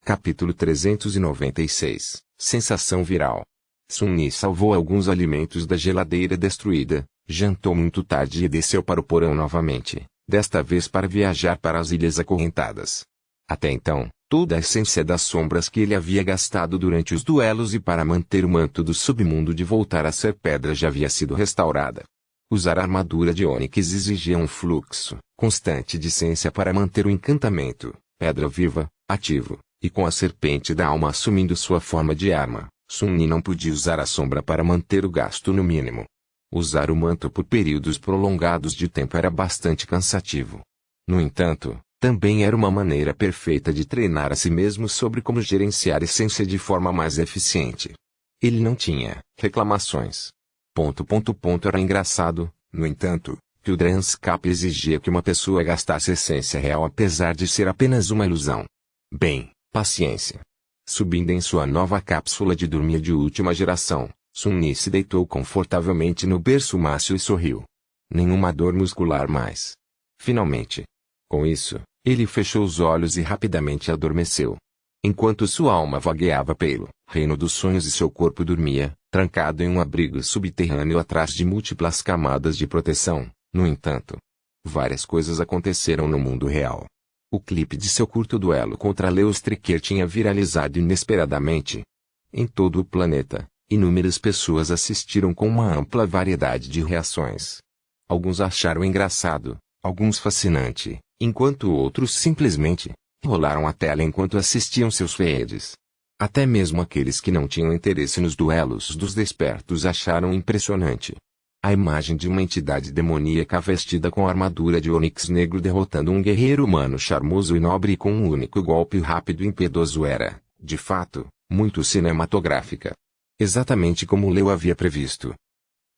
Capítulo 396. Sensação viral. Sun-Yi salvou alguns alimentos da geladeira destruída, jantou muito tarde e desceu para o porão novamente, desta vez para viajar para as Ilhas Acorrentadas. Até então, toda a essência das sombras que ele havia gastado durante os duelos e para manter o manto do submundo de voltar a ser pedra já havia sido restaurada. Usar a armadura de ônix exigia um fluxo constante de essência para manter o encantamento, pedra viva, ativo, e com a serpente da alma assumindo sua forma de arma, Sun-Yi não podia usar a sombra para manter o gasto no mínimo. Usar o manto por períodos prolongados de tempo era bastante cansativo. No entanto, também era uma maneira perfeita de treinar a si mesmo sobre como gerenciar essência de forma mais eficiente. Ele não tinha reclamações. Era engraçado, no entanto, que o Dranscap exigia que uma pessoa gastasse essência real apesar de ser apenas uma ilusão. Bem, paciência. Subindo em sua nova cápsula de dormir de última geração, Sun-Yi se deitou confortavelmente no berço macio e sorriu. Nenhuma dor muscular mais. Finalmente. Com isso, ele fechou os olhos e rapidamente adormeceu. Enquanto sua alma vagueava pelo reino dos sonhos e seu corpo dormia, trancado em um abrigo subterrâneo atrás de múltiplas camadas de proteção, no entanto, várias coisas aconteceram no mundo real. O clipe de seu curto duelo contra Leo Striker tinha viralizado inesperadamente. Em todo o planeta, inúmeras pessoas assistiram com uma ampla variedade de reações. Alguns acharam engraçado, alguns fascinante, enquanto outros simplesmente rolaram a tela enquanto assistiam seus feeds. Até mesmo aqueles que não tinham interesse nos duelos dos despertos acharam impressionante. A imagem de uma entidade demoníaca vestida com armadura de ônix negro derrotando um guerreiro humano charmoso e nobre com um único golpe rápido e impiedoso era, de fato, muito cinematográfica. Exatamente como Leo havia previsto.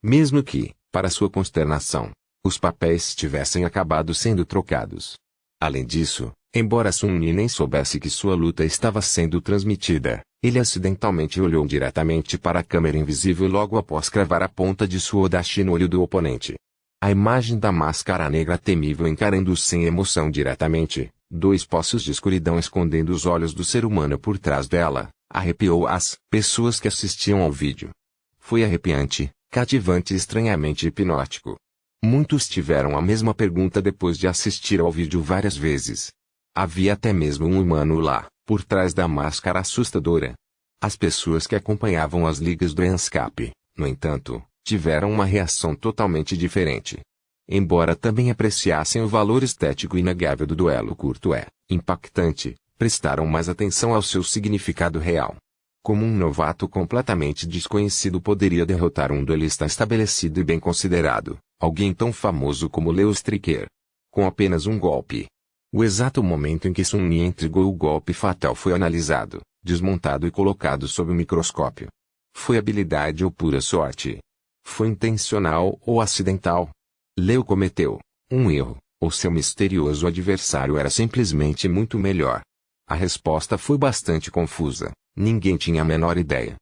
Mesmo que, para sua consternação, os papéis tivessem acabado sendo trocados. Além disso, embora Sun-Yi nem soubesse que sua luta estava sendo transmitida, ele acidentalmente olhou diretamente para a câmera invisível logo após cravar a ponta de sua Odachi no olho do oponente. A imagem da máscara negra temível encarando-o sem emoção diretamente, dois poços de escuridão escondendo os olhos do ser humano por trás dela, arrepiou as pessoas que assistiam ao vídeo. Foi arrepiante, cativante e estranhamente hipnótico. Muitos tiveram a mesma pergunta depois de assistir ao vídeo várias vezes. Havia até mesmo um humano lá, por trás da máscara assustadora. As pessoas que acompanhavam as ligas do Dranscap, no entanto, tiveram uma reação totalmente diferente. Embora também apreciassem o valor estético inegável do duelo curto impactante, prestaram mais atenção ao seu significado real. Como um novato completamente desconhecido poderia derrotar um duelista estabelecido e bem considerado, alguém tão famoso como Leo Striker? Com apenas um golpe. O exato momento em que Sun-Yi entregou o golpe fatal foi analisado, desmontado e colocado sob o microscópio. Foi habilidade ou pura sorte? Foi intencional ou acidental? Leo cometeu um erro, ou seu misterioso adversário era simplesmente muito melhor? A resposta foi bastante confusa, ninguém tinha a menor ideia.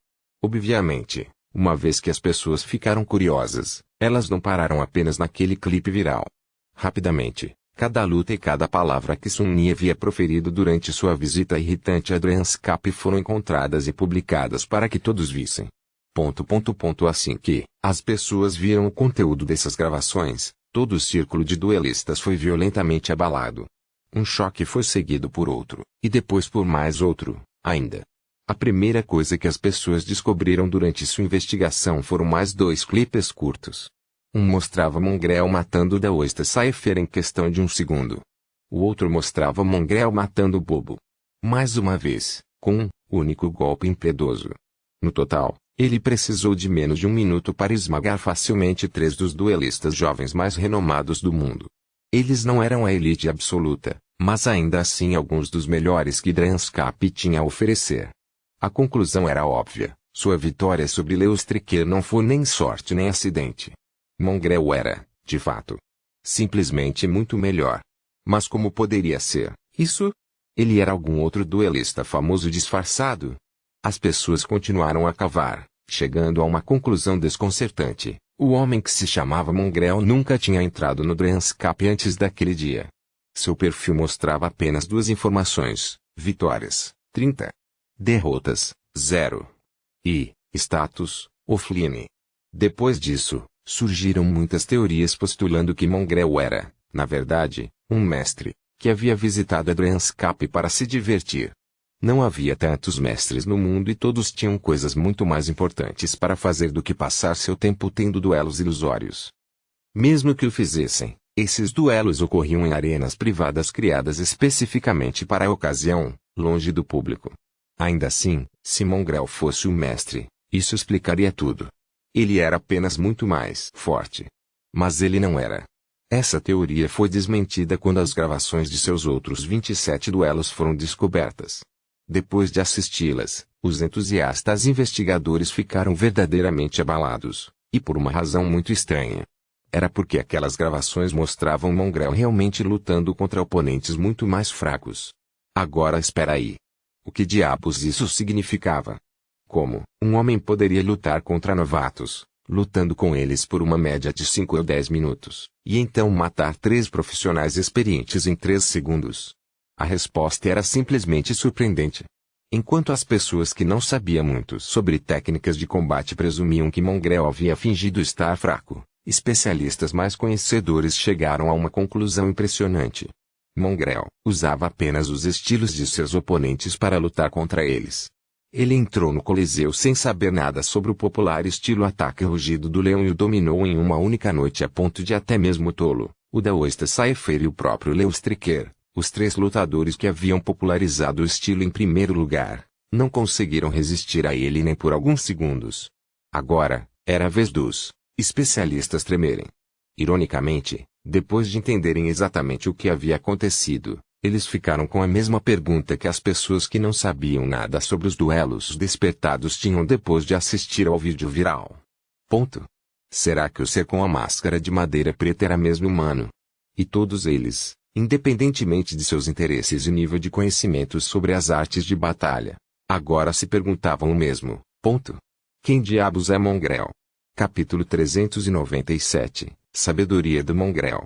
Obviamente, uma vez que as pessoas ficaram curiosas, elas não pararam apenas naquele clipe viral. Rapidamente, cada luta e cada palavra que Sun-Yi havia proferido durante sua visita irritante a Dranscap foram encontradas e publicadas para que todos vissem. Assim que as pessoas viram o conteúdo dessas gravações, todo o círculo de duelistas foi violentamente abalado. Um choque foi seguido por outro, e depois por mais outro, ainda. A primeira coisa que as pessoas descobriram durante sua investigação foram mais dois clipes curtos. Um mostrava Mongrel matando Daoista Cypher em questão de um segundo. O outro mostrava Mongrel matando Bobo. Mais uma vez, com um único golpe impiedoso. No total, ele precisou de menos de um minuto para esmagar facilmente três dos duelistas jovens mais renomados do mundo. Eles não eram a elite absoluta, mas ainda assim alguns dos melhores que Dranscap tinha a oferecer. A conclusão era óbvia, sua vitória sobre Leo Striker não foi nem sorte nem acidente. Mongrel era, de fato, simplesmente muito melhor. Mas como poderia ser isso? Ele era algum outro duelista famoso disfarçado? As pessoas continuaram a cavar, chegando a uma conclusão desconcertante. O homem que se chamava Mongrel nunca tinha entrado no Dranscap antes daquele dia. Seu perfil mostrava apenas duas informações: vitórias, 30. Derrotas, 0. E, status, offline. Depois disso, surgiram muitas teorias postulando que Mongrel era, na verdade, um mestre, que havia visitado a Dreamscape para se divertir. Não havia tantos mestres no mundo e todos tinham coisas muito mais importantes para fazer do que passar seu tempo tendo duelos ilusórios. Mesmo que o fizessem, esses duelos ocorriam em arenas privadas criadas especificamente para a ocasião, longe do público. Ainda assim, se Mongrel fosse o mestre, isso explicaria tudo. Ele era apenas muito mais forte. Mas ele não era. Essa teoria foi desmentida quando as gravações de seus outros 27 duelos foram descobertas. Depois de assisti-las, os entusiastas investigadores ficaram verdadeiramente abalados, e por uma razão muito estranha. Era porque aquelas gravações mostravam Mongrel realmente lutando contra oponentes muito mais fracos. Agora espera aí. O que diabos isso significava? Como um homem poderia lutar contra novatos, lutando com eles por uma média de 5 ou 10 minutos, e então matar 3 profissionais experientes em 3 segundos? A resposta era simplesmente surpreendente. Enquanto as pessoas que não sabiam muito sobre técnicas de combate presumiam que Mongrel havia fingido estar fraco, especialistas mais conhecedores chegaram a uma conclusão impressionante. Mongrel usava apenas os estilos de seus oponentes para lutar contra eles. Ele entrou no Coliseu sem saber nada sobre o popular estilo ataque rugido do leão e o dominou em uma única noite a ponto de até mesmo o tolo, o Daoista Saifer e o próprio Leo Stricker, os 3 lutadores que haviam popularizado o estilo em primeiro lugar, não conseguiram resistir a ele nem por alguns segundos. Agora, era a vez dos especialistas tremerem. Ironicamente, depois de entenderem exatamente o que havia acontecido, eles ficaram com a mesma pergunta que as pessoas que não sabiam nada sobre os duelos despertados tinham depois de assistir ao vídeo viral. Será que o ser com a máscara de madeira preta era mesmo humano? E todos eles, independentemente de seus interesses e nível de conhecimentos sobre as artes de batalha, agora se perguntavam o mesmo. Quem diabos é Mongrel? Capítulo 397 Sabedoria do Mongrel.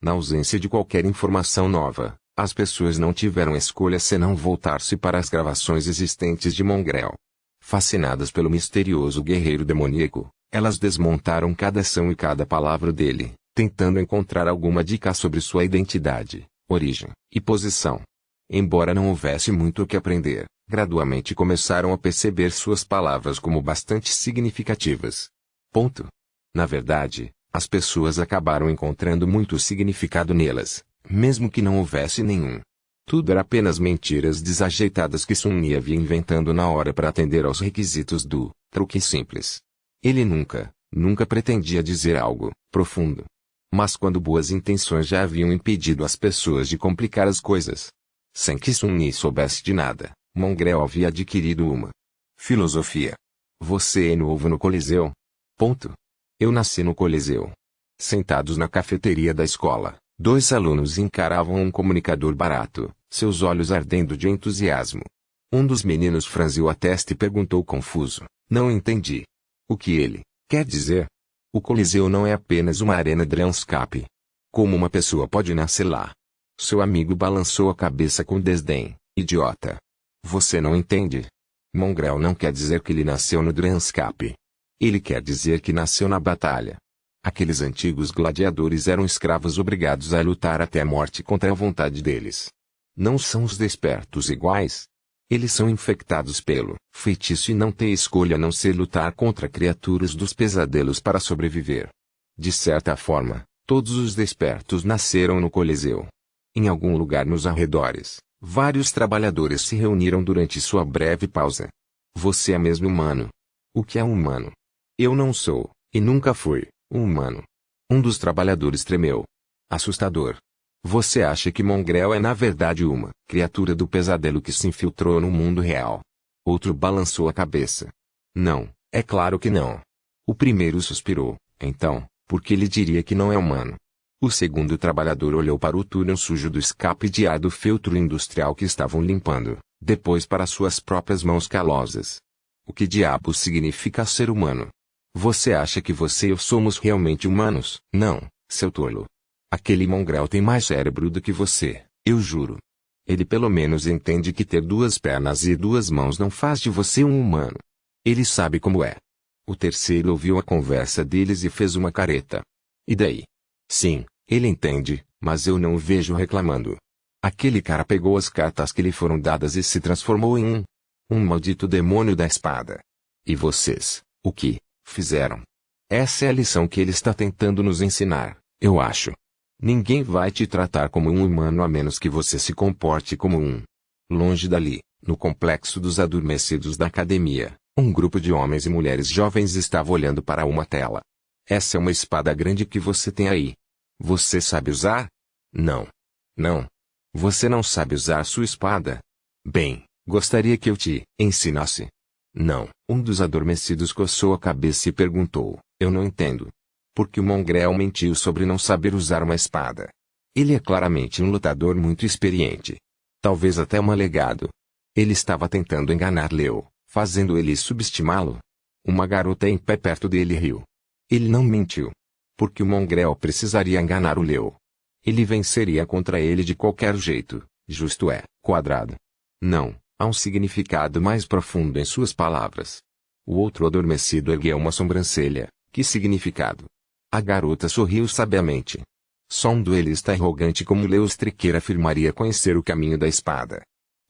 Na ausência de qualquer informação nova, as pessoas não tiveram escolha senão voltar-se para as gravações existentes de Mongrel. Fascinadas pelo misterioso guerreiro demoníaco, elas desmontaram cada ação e cada palavra dele, tentando encontrar alguma dica sobre sua identidade, origem e posição. Embora não houvesse muito o que aprender, gradualmente começaram a perceber suas palavras como bastante significativas. Na verdade, as pessoas acabaram encontrando muito significado nelas, mesmo que não houvesse nenhum. Tudo era apenas mentiras desajeitadas que Sun Yi havia inventando na hora para atender aos requisitos do truque simples. Ele nunca pretendia dizer algo profundo. Mas quando boas intenções já haviam impedido as pessoas de complicar as coisas. Sem que Sun Yi soubesse de nada, Mongrel havia adquirido uma filosofia. Você é novo no Coliseu? Eu nasci no Coliseu. Sentados na cafeteria da escola, 2 alunos encaravam um comunicador barato, seus olhos ardendo de entusiasmo. Um dos meninos franziu a testa e perguntou confuso: não entendi. O que ele quer dizer? O Coliseu não é apenas uma arena Dreamscape. Como uma pessoa pode nascer lá? Seu amigo balançou a cabeça com desdém. Idiota. Você não entende? Mongrel não quer dizer que ele nasceu no Dreamscape. Ele quer dizer que nasceu na batalha. Aqueles antigos gladiadores eram escravos obrigados a lutar até a morte contra a vontade deles. Não são os despertos iguais? Eles são infectados pelo feitiço e não têm escolha a não ser lutar contra criaturas dos pesadelos para sobreviver. De certa forma, todos os despertos nasceram no Coliseu. Em algum lugar nos arredores, vários trabalhadores se reuniram durante sua breve pausa. Você é mesmo humano? O que é um humano? Eu não sou, e nunca fui, um humano. Um dos trabalhadores tremeu. Assustador. Você acha que Mongrel é na verdade uma criatura do pesadelo que se infiltrou no mundo real? Outro balançou a cabeça. Não, é claro que não. O primeiro suspirou. Então, por que ele diria que não é humano? O segundo trabalhador olhou para o túnel sujo do escape de ar do feltro industrial que estavam limpando, depois para suas próprias mãos calosas. O que diabos significa ser humano? Você acha que você e eu somos realmente humanos? Não, seu tolo. Aquele Mongrel tem mais cérebro do que você, eu juro. Ele pelo menos entende que ter 2 pernas e 2 mãos não faz de você um humano. Ele sabe como é. O terceiro ouviu a conversa deles e fez uma careta. E daí? Sim, ele entende, mas eu não o vejo reclamando. Aquele cara pegou as cartas que lhe foram dadas e se transformou em um maldito demônio da espada. E vocês, o que fizeram? Essa é a lição que ele está tentando nos ensinar, eu acho. Ninguém vai te tratar como um humano a menos que você se comporte como um. Longe dali, no complexo dos adormecidos da academia, um grupo de homens e mulheres jovens estava olhando para uma tela. Essa é uma espada grande que você tem aí. Você sabe usar? Não. Não. Você não sabe usar sua espada? Bem, gostaria que eu te ensinasse. Não. Um dos adormecidos coçou a cabeça e perguntou, eu não entendo. Porque o Mongrel mentiu sobre não saber usar uma espada. Ele é claramente um lutador muito experiente. Talvez até um alegado. Ele estava tentando enganar Leo, fazendo ele subestimá-lo. Uma garota em pé perto dele riu. Ele não mentiu. Porque o Mongrel precisaria enganar o Leo. Ele venceria contra ele de qualquer jeito, justo é, quadrado. Não, há um significado mais profundo em suas palavras. O outro adormecido ergueu uma sobrancelha. Que significado? A garota sorriu sabiamente. Só um duelista arrogante como Leo Stricker afirmaria conhecer o caminho da espada.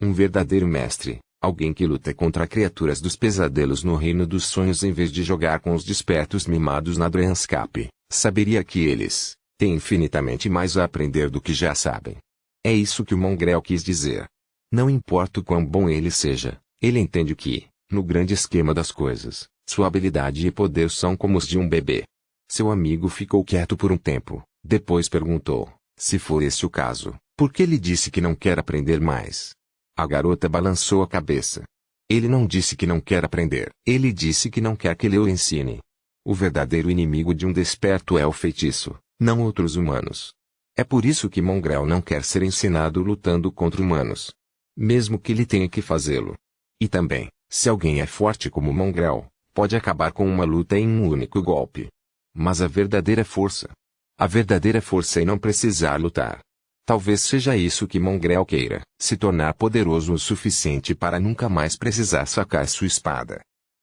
Um verdadeiro mestre, alguém que luta contra criaturas dos pesadelos no reino dos sonhos em vez de jogar com os despertos mimados na Dryanscape, saberia que eles têm infinitamente mais a aprender do que já sabem. É isso que o Mongrel quis dizer. Não importa o quão bom ele seja, ele entende que, no grande esquema das coisas, sua habilidade e poder são como os de um bebê. Seu amigo ficou quieto por um tempo, depois perguntou, se for esse o caso, por que ele disse que não quer aprender mais? A garota balançou a cabeça. Ele não disse que não quer aprender. Ele disse que não quer que Leo ensine. O verdadeiro inimigo de um desperto é o feitiço, não outros humanos. É por isso que Mongrel não quer ser ensinado lutando contra humanos. Mesmo que ele tenha que fazê-lo. E também, se alguém é forte como Mongrel, pode acabar com uma luta em um único golpe. Mas a verdadeira força é não precisar lutar. Talvez seja isso que Mongrel queira, se tornar poderoso o suficiente para nunca mais precisar sacar sua espada.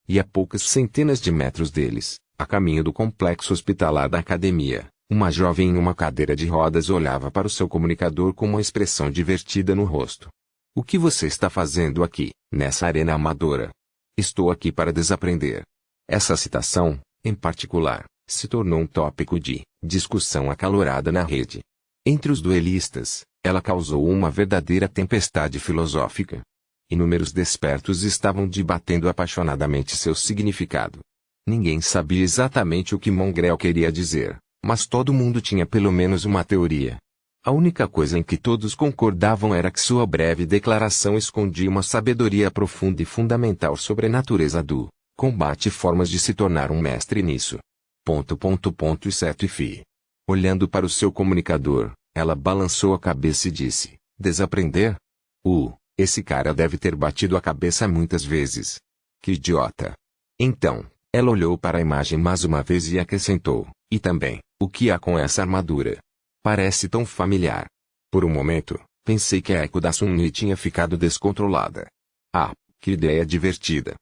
E a poucas centenas de metros deles, a caminho do complexo hospitalar da academia, uma jovem em uma cadeira de rodas olhava para o seu comunicador com uma expressão divertida no rosto. O que você está fazendo aqui, nessa arena amadora? Estou aqui para desaprender. Essa citação, em particular, se tornou um tópico de discussão acalorada na rede. Entre os duelistas, ela causou uma verdadeira tempestade filosófica. Inúmeros despertos estavam debatendo apaixonadamente seu significado. Ninguém sabia exatamente o que Mongrel queria dizer, mas todo mundo tinha pelo menos uma teoria. A única coisa em que todos concordavam era que sua breve declaração escondia uma sabedoria profunda e fundamental sobre a natureza do combate e formas de se tornar um mestre nisso. E certo e fi. Olhando para o seu comunicador, ela balançou a cabeça e disse, desaprender? Esse cara deve ter batido a cabeça muitas vezes. Que idiota. Então, ela olhou para a imagem mais uma vez e acrescentou, e também, o que há com essa armadura? Parece tão familiar. Por um momento, pensei que a Echo da Sunny tinha ficado descontrolada. Ah, que ideia divertida.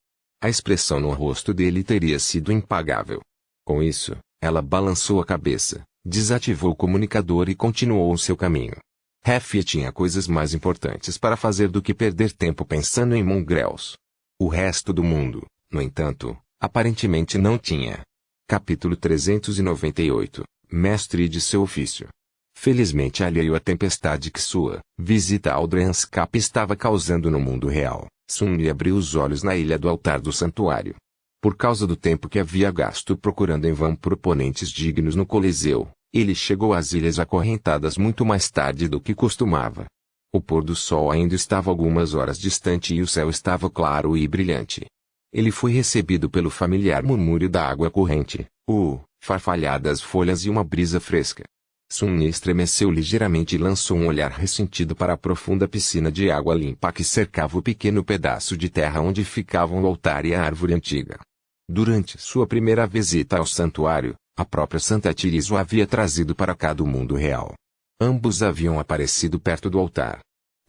A expressão no rosto dele teria sido impagável. Com isso, ela balançou a cabeça, desativou o comunicador e continuou o seu caminho. Heffy tinha coisas mais importantes para fazer do que perder tempo pensando em Mongrels. O resto do mundo, no entanto, aparentemente não tinha. Capítulo 398 Mestre de seu ofício. Felizmente alheio à tempestade que sua visita ao Dryanscape estava causando no mundo real, Sunny abriu os olhos na ilha do altar do santuário. Por causa do tempo que havia gasto procurando em vão por oponentes dignos no Coliseu, ele chegou às ilhas acorrentadas muito mais tarde do que costumava. O pôr do sol ainda estava algumas horas distante e o céu estava claro e brilhante. Ele foi recebido pelo familiar murmúrio da água corrente, farfalhar das folhas e uma brisa fresca. Sunny estremeceu ligeiramente e lançou um olhar ressentido para a profunda piscina de água limpa que cercava o pequeno pedaço de terra onde ficavam o altar e a árvore antiga. Durante sua primeira visita ao santuário, a própria Santa Tiris o havia trazido para cá do mundo real. Ambos haviam aparecido perto do altar.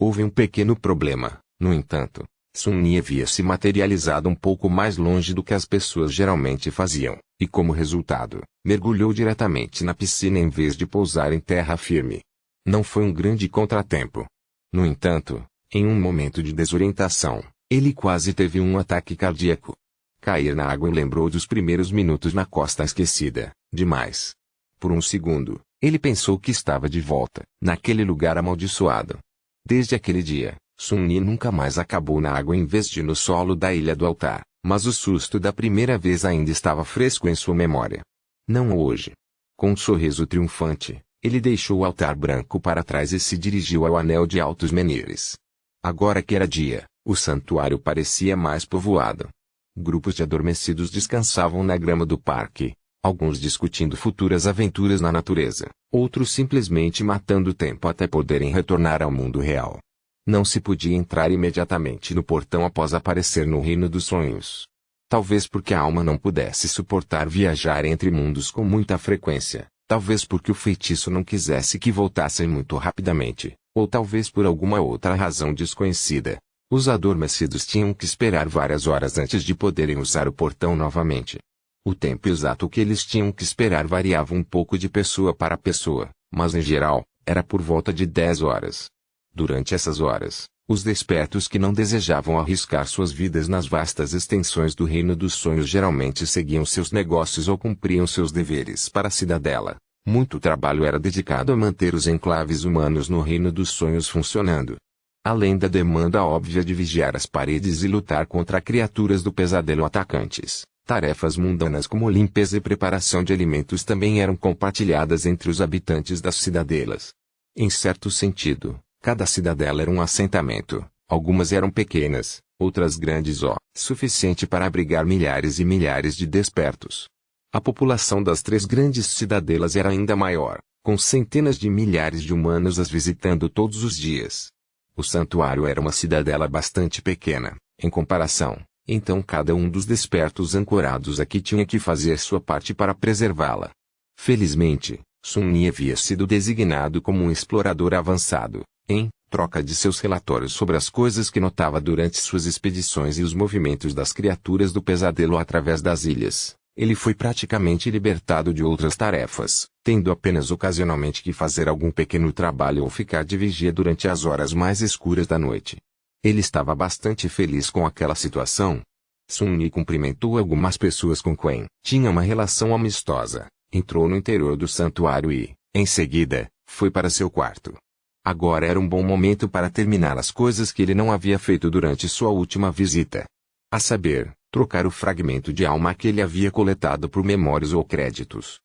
Houve um pequeno problema, no entanto. Sun-Yi havia se materializado um pouco mais longe do que as pessoas geralmente faziam, e como resultado, mergulhou diretamente na piscina em vez de pousar em terra firme. Não foi um grande contratempo. No entanto, em um momento de desorientação, ele quase teve um ataque cardíaco. Cair na água o lembrou dos primeiros minutos na costa esquecida, demais. Por um segundo, ele pensou que estava de volta, naquele lugar amaldiçoado. Desde aquele dia, Sun-Yi nunca mais acabou na água em vez de no solo da Ilha do Altar, mas o susto da primeira vez ainda estava fresco em sua memória. Não hoje. Com um sorriso triunfante, ele deixou o altar branco para trás e se dirigiu ao anel de altos menires. Agora que era dia, o santuário parecia mais povoado. Grupos de adormecidos descansavam na grama do parque, alguns discutindo futuras aventuras na natureza, outros simplesmente matando o tempo até poderem retornar ao mundo real. Não se podia entrar imediatamente no portão após aparecer no reino dos sonhos. Talvez porque a alma não pudesse suportar viajar entre mundos com muita frequência, talvez porque o feitiço não quisesse que voltassem muito rapidamente, ou talvez por alguma outra razão desconhecida. Os adormecidos tinham que esperar várias horas antes de poderem usar o portão novamente. O tempo exato que eles tinham que esperar variava um pouco de pessoa para pessoa, mas em geral, era por volta de 10 horas. Durante essas horas, os despertos que não desejavam arriscar suas vidas nas vastas extensões do Reino dos Sonhos geralmente seguiam seus negócios ou cumpriam seus deveres para a cidadela. Muito trabalho era dedicado a manter os enclaves humanos no Reino dos Sonhos funcionando. Além da demanda óbvia de vigiar as paredes e lutar contra criaturas do pesadelo atacantes, tarefas mundanas como limpeza e preparação de alimentos também eram compartilhadas entre os habitantes das cidadelas. Em certo sentido, cada cidadela era um assentamento. Algumas eram pequenas, outras grandes o suficiente para abrigar milhares e milhares de despertos. A população das 3 grandes cidadelas era ainda maior, com centenas de milhares de humanos as visitando todos os dias. O santuário era uma cidadela bastante pequena, em comparação, então cada um dos despertos ancorados aqui tinha que fazer sua parte para preservá-la. Felizmente, Sun-Yi havia sido designado como um explorador avançado, em troca de seus relatórios sobre as coisas que notava durante suas expedições e os movimentos das criaturas do pesadelo através das ilhas. Ele foi praticamente libertado de outras tarefas, tendo apenas ocasionalmente que fazer algum pequeno trabalho ou ficar de vigia durante as horas mais escuras da noite. Ele estava bastante feliz com aquela situação. Sun-Yi cumprimentou algumas pessoas com quem tinha uma relação amistosa, entrou no interior do santuário e, em seguida, foi para seu quarto. Agora era um bom momento para terminar as coisas que ele não havia feito durante sua última visita. A saber, trocar o fragmento de alma que ele havia coletado por memórias ou créditos.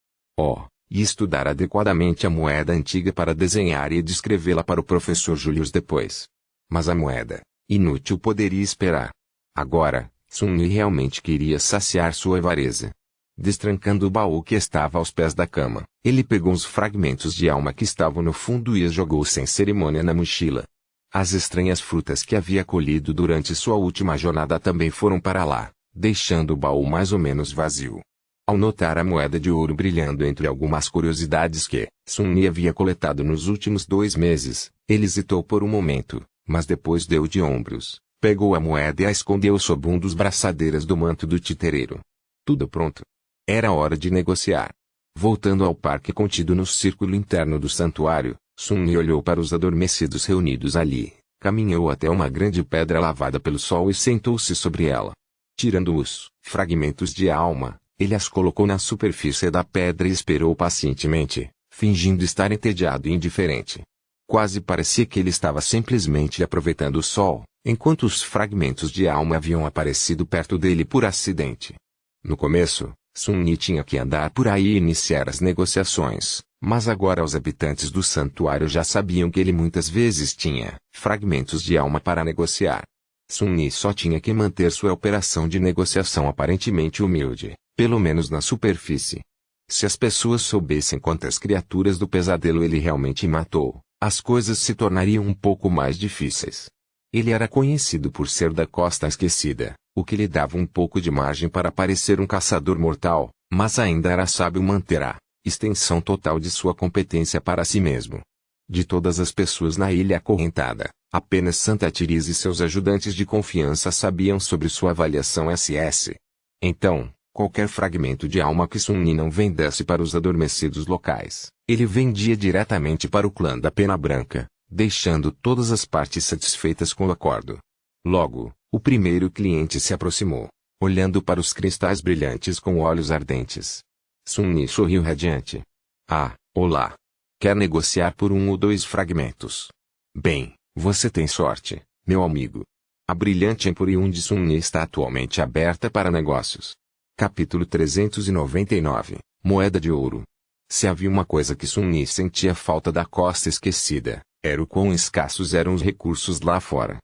E estudar adequadamente a moeda antiga para desenhar e descrevê-la para o professor Julius depois. Mas a moeda, inútil, poderia esperar. Agora, Sun-Yi realmente queria saciar sua avareza. Destrancando o baú que estava aos pés da cama, ele pegou os fragmentos de alma que estavam no fundo e os jogou sem cerimônia na mochila. As estranhas frutas que havia colhido durante sua última jornada também foram para lá, deixando o baú mais ou menos vazio. Ao notar a moeda de ouro brilhando entre algumas curiosidades que Sun-Yi havia coletado nos últimos 2 meses, ele hesitou por um momento, mas depois deu de ombros, pegou a moeda e a escondeu sob um dos braçadeiras do manto do titereiro. Tudo pronto. Era hora de negociar. Voltando ao parque contido no círculo interno do santuário, Sun-Yi olhou para os adormecidos reunidos ali, caminhou até uma grande pedra lavada pelo sol e sentou-se sobre ela. Tirando os fragmentos de alma, ele as colocou na superfície da pedra e esperou pacientemente, fingindo estar entediado e indiferente. Quase parecia que ele estava simplesmente aproveitando o sol, enquanto os fragmentos de alma haviam aparecido perto dele por acidente. No começo, Sun-Yi tinha que andar por aí e iniciar as negociações, mas agora os habitantes do santuário já sabiam que ele muitas vezes tinha fragmentos de alma para negociar. Sun-Yi só tinha que manter sua operação de negociação aparentemente humilde, pelo menos na superfície. Se as pessoas soubessem quantas criaturas do pesadelo ele realmente matou, as coisas se tornariam um pouco mais difíceis. Ele era conhecido por ser da Costa Esquecida, o que lhe dava um pouco de margem para parecer um caçador mortal, mas ainda era sábio manter a extensão total de sua competência para si mesmo. De todas as pessoas na ilha acorrentada, apenas Santa Therese e seus ajudantes de confiança sabiam sobre sua avaliação SS. Então, qualquer fragmento de alma que Sun Ni não vendesse para os adormecidos locais, ele vendia diretamente para o clã da Pena Branca, deixando todas as partes satisfeitas com o acordo. Logo, o primeiro cliente se aproximou, olhando para os cristais brilhantes com olhos ardentes. Sun Ni sorriu radiante. Ah, olá. Quer negociar por 1 ou 2 fragmentos? Bem, você tem sorte, meu amigo. A brilhante Emporium de Sun Ni está atualmente aberta para negócios. Capítulo 399, Moeda de Ouro. Se havia uma coisa que Sun Ni sentia falta da costa esquecida, era o quão escassos eram os recursos lá fora.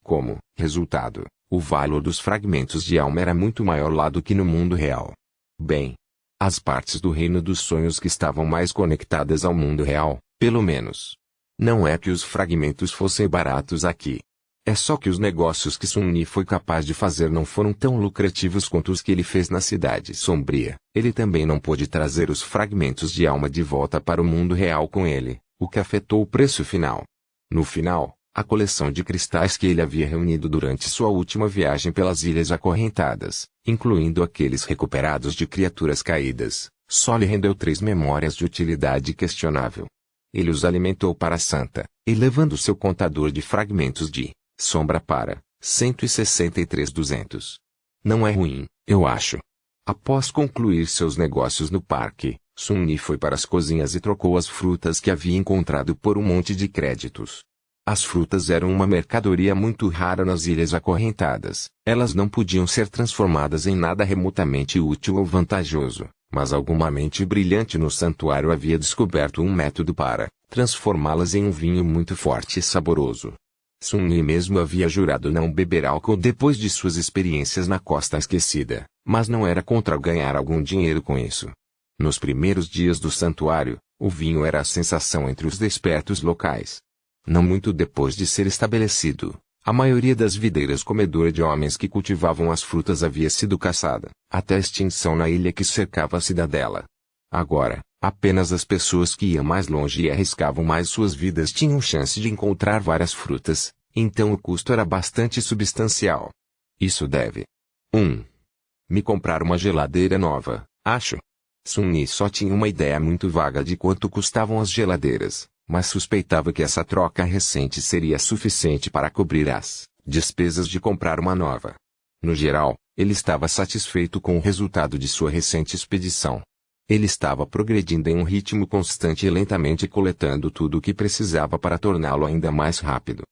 Como resultado, o valor dos fragmentos de alma era muito maior lá do que no mundo real. Bem, as partes do reino dos sonhos que estavam mais conectadas ao mundo real, pelo menos. Não é que os fragmentos fossem baratos aqui. É só que os negócios que Sun Ni foi capaz de fazer não foram tão lucrativos quanto os que ele fez na Cidade Sombria. Ele também não pôde trazer os fragmentos de alma de volta para o mundo real com ele, o que afetou o preço final. No final, a coleção de cristais que ele havia reunido durante sua última viagem pelas Ilhas Acorrentadas, incluindo aqueles recuperados de criaturas caídas, só lhe rendeu 3 memórias de utilidade questionável. Ele os alimentou para Santa, elevando seu contador de fragmentos de sombra para 163.200. Não é ruim, eu acho. Após concluir seus negócios no parque, Sun Ni foi para as cozinhas e trocou as frutas que havia encontrado por um monte de créditos. As frutas eram uma mercadoria muito rara nas Ilhas Acorrentadas. Elas não podiam ser transformadas em nada remotamente útil ou vantajoso, mas alguma mente brilhante no santuário havia descoberto um método para transformá-las em um vinho muito forte e saboroso. Sun Ni mesmo havia jurado não beber álcool depois de suas experiências na Costa Esquecida, mas não era contra ganhar algum dinheiro com isso. Nos primeiros dias do santuário, o vinho era a sensação entre os despertos locais. Não muito depois de ser estabelecido, a maioria das videiras comedoras de homens que cultivavam as frutas havia sido caçada, até a extinção na ilha que cercava a cidadela. Agora, apenas as pessoas que iam mais longe e arriscavam mais suas vidas tinham chance de encontrar várias frutas, então o custo era bastante substancial. Isso deve 1. Me comprar uma geladeira nova, acho. Sun Ni só tinha uma ideia muito vaga de quanto custavam as geladeiras, mas suspeitava que essa troca recente seria suficiente para cobrir as despesas de comprar uma nova. No geral, ele estava satisfeito com o resultado de sua recente expedição. Ele estava progredindo em um ritmo constante e lentamente coletando tudo o que precisava para torná-lo ainda mais rápido.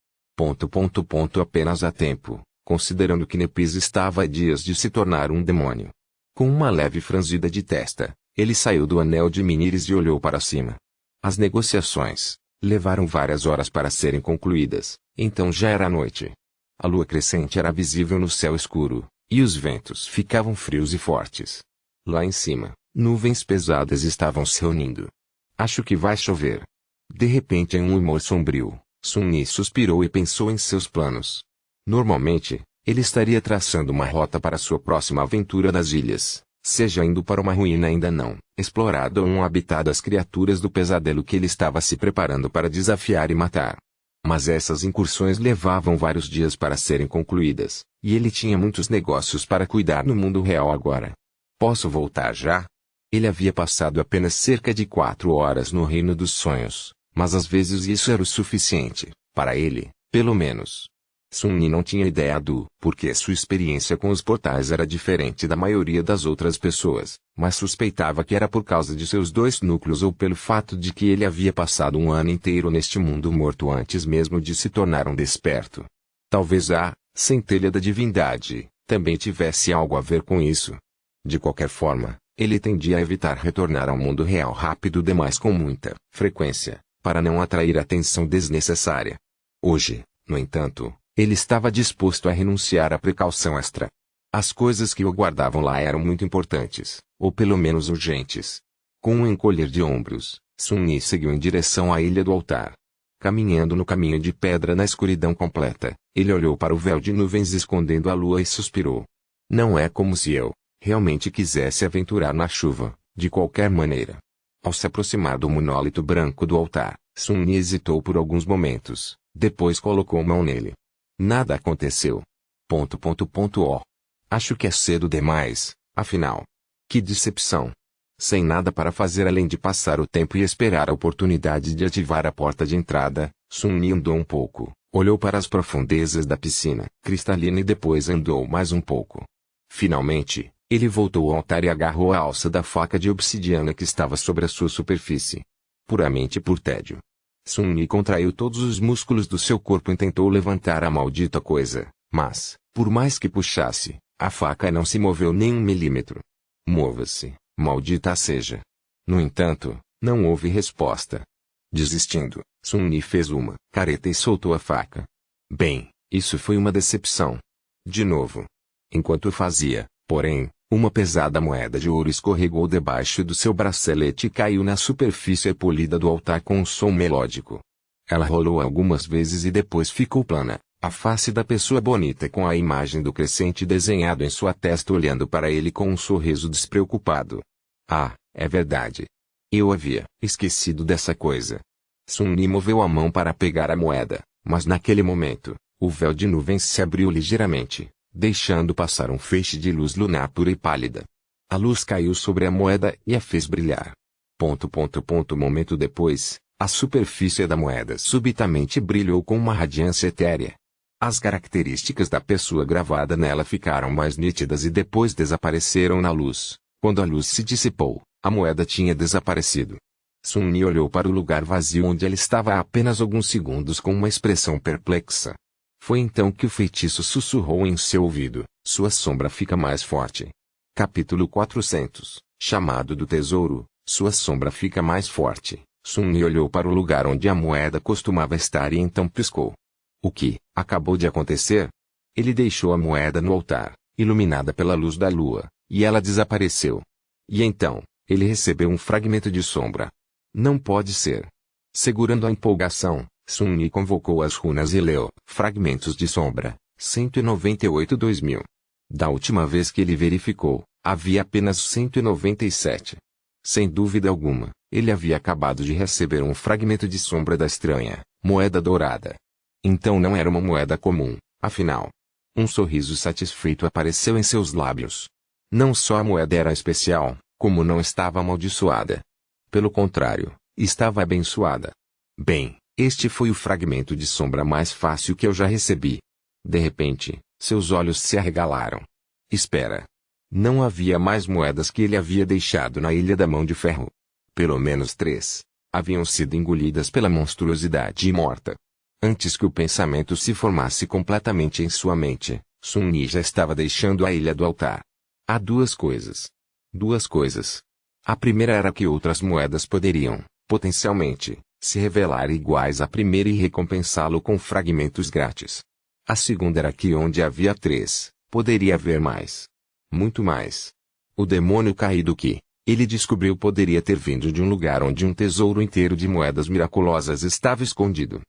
Apenas a tempo, considerando que Nepis estava a dias de se tornar um demônio. Com uma leve franzida de testa, ele saiu do anel de Miníris e olhou para cima. As negociações levaram várias horas para serem concluídas, então já era noite. A lua crescente era visível no céu escuro, e os ventos ficavam frios e fortes. Lá em cima, nuvens pesadas estavam se reunindo. Acho que vai chover. De repente, em um humor sombrio, Sun Ni suspirou e pensou em seus planos. Normalmente, ele estaria traçando uma rota para sua próxima aventura nas ilhas, seja indo para uma ruína ainda não explorada ou um habitat das criaturas do pesadelo que ele estava se preparando para desafiar e matar. Mas essas incursões levavam vários dias para serem concluídas, e ele tinha muitos negócios para cuidar no mundo real agora. Posso voltar já? Ele havia passado apenas cerca de 4 horas no Reino dos Sonhos, mas às vezes isso era o suficiente, para ele, pelo menos. Sun Ni não tinha ideia do porquê sua experiência com os portais era diferente da maioria das outras pessoas, mas suspeitava que era por causa de seus 2 núcleos ou pelo fato de que ele havia passado um ano inteiro neste mundo morto antes mesmo de se tornar um desperto. Talvez a centelha da divindade também tivesse algo a ver com isso. De qualquer forma, ele tendia a evitar retornar ao mundo real rápido demais com muita frequência, para não atrair atenção desnecessária. Hoje, no entanto, ele estava disposto a renunciar à precaução extra. As coisas que o guardavam lá eram muito importantes, ou pelo menos urgentes. Com um encolher de ombros, Sun Ni seguiu em direção à Ilha do Altar. Caminhando no caminho de pedra na escuridão completa, ele olhou para o véu de nuvens escondendo a lua e suspirou. Não é como se eu realmente quisesse aventurar na chuva, de qualquer maneira. Ao se aproximar do monólito branco do altar, Sun-Ni hesitou por alguns momentos, depois colocou mão nele. Nada aconteceu. Ó. Acho que é cedo demais, afinal. Que decepção. Sem nada para fazer além de passar o tempo e esperar a oportunidade de ativar a porta de entrada, Sun-Ni andou um pouco, olhou para as profundezas da piscina cristalina e depois andou mais um pouco. Finalmente, ele voltou ao altar e agarrou a alça da faca de obsidiana que estava sobre a sua superfície. Puramente por tédio. Sun-Ni contraiu todos os músculos do seu corpo e tentou levantar a maldita coisa, mas, por mais que puxasse, a faca não se moveu nem 1 milímetro. Mova-se, maldita seja. No entanto, não houve resposta. Desistindo, Sun-Ni fez uma careta e soltou a faca. Bem, isso foi uma decepção. De novo. Enquanto fazia, porém, uma pesada moeda de ouro escorregou debaixo do seu bracelete e caiu na superfície polida do altar com um som melódico. Ela rolou algumas vezes e depois ficou plana, a face da pessoa bonita com a imagem do crescente desenhado em sua testa olhando para ele com um sorriso despreocupado. Ah, é verdade. Eu havia esquecido dessa coisa. Sun-Ni moveu a mão para pegar a moeda, mas naquele momento, o véu de nuvens se abriu ligeiramente, deixando passar um feixe de luz lunar pura e pálida. A luz caiu sobre a moeda e a fez brilhar. Momento depois, a superfície da moeda subitamente brilhou com uma radiância etérea. As características da pessoa gravada nela ficaram mais nítidas e depois desapareceram na luz. Quando a luz se dissipou, a moeda tinha desaparecido. Sun-Ni olhou para o lugar vazio onde ela estava há apenas alguns segundos com uma expressão perplexa. Foi então que o feitiço sussurrou em seu ouvido, sua sombra fica mais forte. Capítulo 400, chamado do tesouro, sua sombra fica mais forte. Sun-Ni olhou para o lugar onde a moeda costumava estar e então piscou. O que acabou de acontecer? Ele deixou a moeda no altar, iluminada pela luz da lua, e ela desapareceu. E então, ele recebeu um fragmento de sombra. Não pode ser. Segurando a empolgação, Sun-Ni convocou as runas e leu: Fragmentos de sombra, 198-2000. Da última vez que ele verificou, havia apenas 197. Sem dúvida alguma, ele havia acabado de receber um fragmento de sombra da estranha moeda dourada. Então não era uma moeda comum, afinal. Um sorriso satisfeito apareceu em seus lábios. Não só a moeda era especial, como não estava amaldiçoada. Pelo contrário, estava abençoada. Bem, este foi o fragmento de sombra mais fácil que eu já recebi. De repente, seus olhos se arregalaram. Espera. Não havia mais moedas que ele havia deixado na Ilha da Mão de Ferro. Pelo menos 3. Haviam sido engolidas pela monstruosidade morta. Antes que o pensamento se formasse completamente em sua mente, Sun-Ni já estava deixando a Ilha do Altar. Há duas coisas. Duas coisas. A primeira era que outras moedas poderiam, potencialmente, se revelar iguais à primeira e recompensá-lo com fragmentos grátis. A segunda era que onde havia 3, poderia haver mais. Muito mais. O demônio caído que, ele descobriu poderia ter vindo de um lugar onde um tesouro inteiro de moedas miraculosas estava escondido.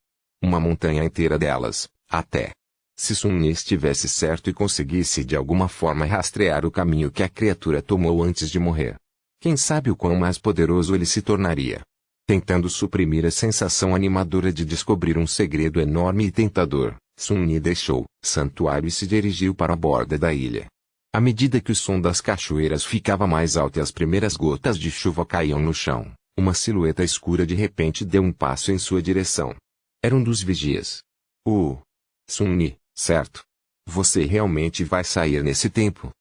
Uma montanha inteira delas, até. Se Sun-Ni estivesse certo e conseguisse de alguma forma rastrear o caminho que a criatura tomou antes de morrer. Quem sabe o quão mais poderoso ele se tornaria. Tentando suprimir a sensação animadora de descobrir um segredo enorme e tentador, Sun-Ni deixou o santuário e se dirigiu para a borda da ilha. À medida que o som das cachoeiras ficava mais alto e as primeiras gotas de chuva caíam no chão, uma silhueta escura de repente deu um passo em sua direção. Era um dos vigias. Sun-Ni, certo? Você realmente vai sair nesse tempo?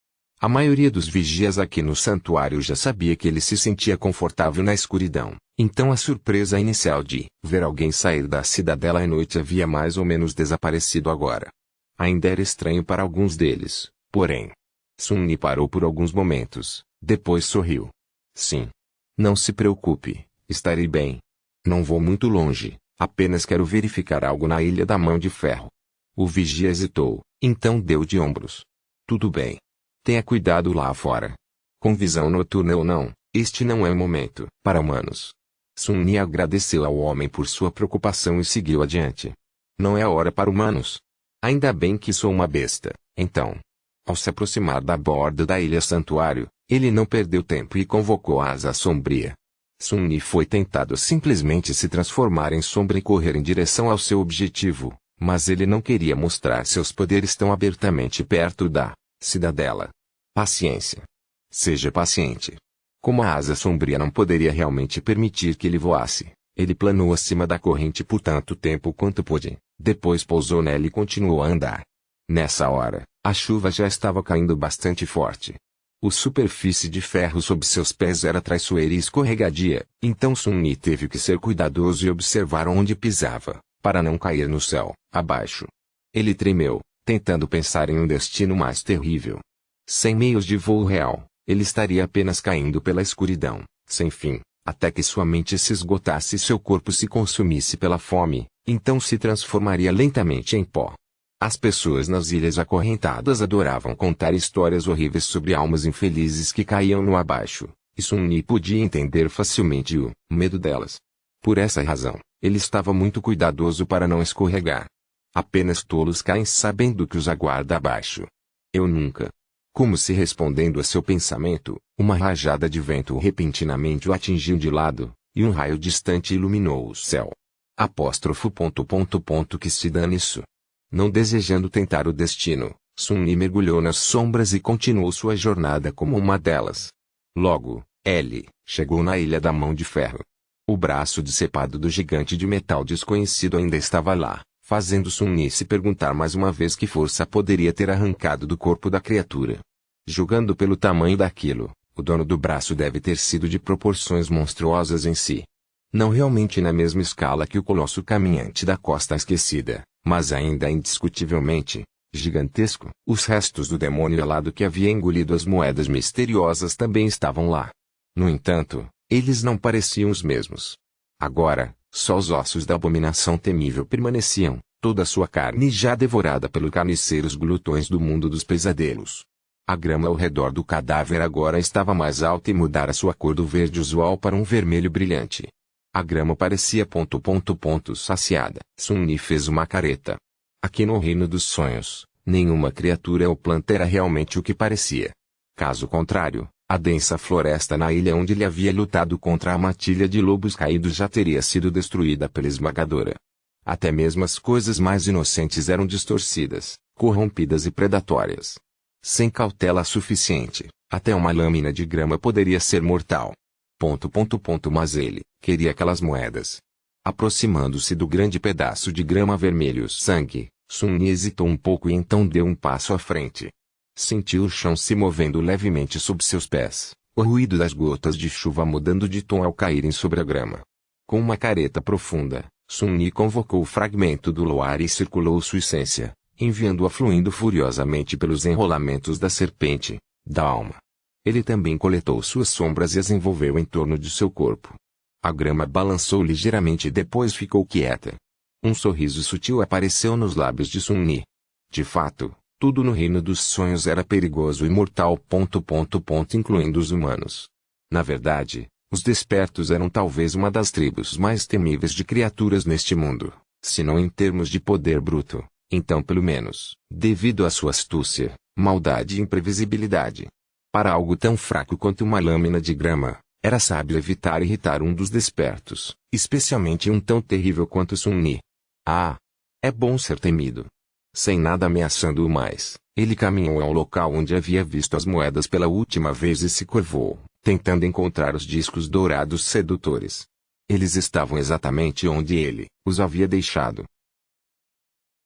A maioria dos vigias aqui no santuário já sabia que ele se sentia confortável na escuridão, então a surpresa inicial de ver alguém sair da cidadela à noite havia mais ou menos desaparecido agora. Ainda era estranho para alguns deles, porém. Sun-Ni parou por alguns momentos, depois sorriu. Sim. Não se preocupe, estarei bem. Não vou muito longe, apenas quero verificar algo na Ilha da Mão de Ferro. O vigia hesitou, então deu de ombros. Tudo bem. Tenha cuidado lá fora. Com visão noturna ou não, este não é o momento para humanos. Sun-Ni agradeceu ao homem por sua preocupação e seguiu adiante. Não é hora para humanos. Ainda bem que sou uma besta, então. Ao se aproximar da borda da ilha santuário, ele não perdeu tempo e convocou a asa sombria. Sun-Ni foi tentado simplesmente se transformar em sombra e correr em direção ao seu objetivo, mas ele não queria mostrar seus poderes tão abertamente perto da cidadela. Paciência. Seja paciente. Como a asa sombria não poderia realmente permitir que ele voasse, ele planou acima da corrente por tanto tempo quanto pôde, depois pousou nela e continuou a andar. Nessa hora, a chuva já estava caindo bastante forte. A superfície de ferro sob seus pés era traiçoeira e escorregadia, então Sun-Ni teve que ser cuidadoso e observar onde pisava, para não cair no céu, abaixo. Ele tremeu, tentando pensar em um destino mais terrível. Sem meios de voo real, ele estaria apenas caindo pela escuridão, sem fim, até que sua mente se esgotasse e seu corpo se consumisse pela fome, então se transformaria lentamente em pó. As pessoas nas ilhas acorrentadas adoravam contar histórias horríveis sobre almas infelizes que caíam no abaixo, e Sun-Ni podia entender facilmente o medo delas. Por essa razão, ele estava muito cuidadoso para não escorregar. Apenas tolos caem sabendo que os aguarda abaixo. Eu nunca. Como se respondendo a seu pensamento, uma rajada de vento repentinamente o atingiu de lado, e um raio distante iluminou o céu. Apóstrofo. Que se dane isso. Não desejando tentar o destino, Sun-Ni mergulhou nas sombras e continuou sua jornada como uma delas. Logo, ele chegou na Ilha da Mão de Ferro. O braço decepado do gigante de metal desconhecido ainda estava lá, fazendo Sun-Ni se perguntar mais uma vez que força poderia ter arrancado do corpo da criatura. Julgando pelo tamanho daquilo, o dono do braço deve ter sido de proporções monstruosas em si. Não realmente na mesma escala que o colosso caminhante da Costa Esquecida, mas ainda indiscutivelmente gigantesco. Os restos do demônio alado que havia engolido as moedas misteriosas também estavam lá. No entanto, eles não pareciam os mesmos. Agora, só os ossos da abominação temível permaneciam, toda a sua carne já devorada pelos carniceiros glutões do mundo dos pesadelos. A grama ao redor do cadáver agora estava mais alta e mudara sua cor do verde usual para um vermelho brilhante. A grama parecia saciada. Sun-Ni fez uma careta. Aqui no reino dos sonhos, nenhuma criatura ou planta era realmente o que parecia. Caso contrário, a densa floresta na ilha onde ele havia lutado contra a matilha de lobos caídos já teria sido destruída pela esmagadora. Até mesmo as coisas mais inocentes eram distorcidas, corrompidas e predatórias. Sem cautela suficiente, até uma lâmina de grama poderia ser mortal. Mas ele queria aquelas moedas. Aproximando-se do grande pedaço de grama vermelho sangue, Sun-Ni hesitou um pouco e então deu um passo à frente. Sentiu o chão se movendo levemente sob seus pés, o ruído das gotas de chuva mudando de tom ao caírem sobre a grama. Com uma careta profunda, Sun-Ni convocou o fragmento do luar e circulou sua essência, enviando-a fluindo furiosamente pelos enrolamentos da serpente, da alma. Ele também coletou suas sombras e as envolveu em torno de seu corpo. A grama balançou ligeiramente e depois ficou quieta. Um sorriso sutil apareceu nos lábios de Sun-Ni. De fato, tudo no reino dos sonhos era perigoso e mortal. Incluindo os humanos. Na verdade, os despertos eram talvez uma das tribos mais temíveis de criaturas neste mundo, se não em termos de poder bruto, então pelo menos, devido à sua astúcia, maldade e imprevisibilidade. Para algo tão fraco quanto uma lâmina de grama, era sábio evitar irritar um dos despertos, especialmente um tão terrível quanto Sun-Ni. Ah! É bom ser temido. Sem nada ameaçando-o mais, ele caminhou ao local onde havia visto as moedas pela última vez e se curvou, tentando encontrar os discos dourados sedutores. Eles estavam exatamente onde ele os havia deixado,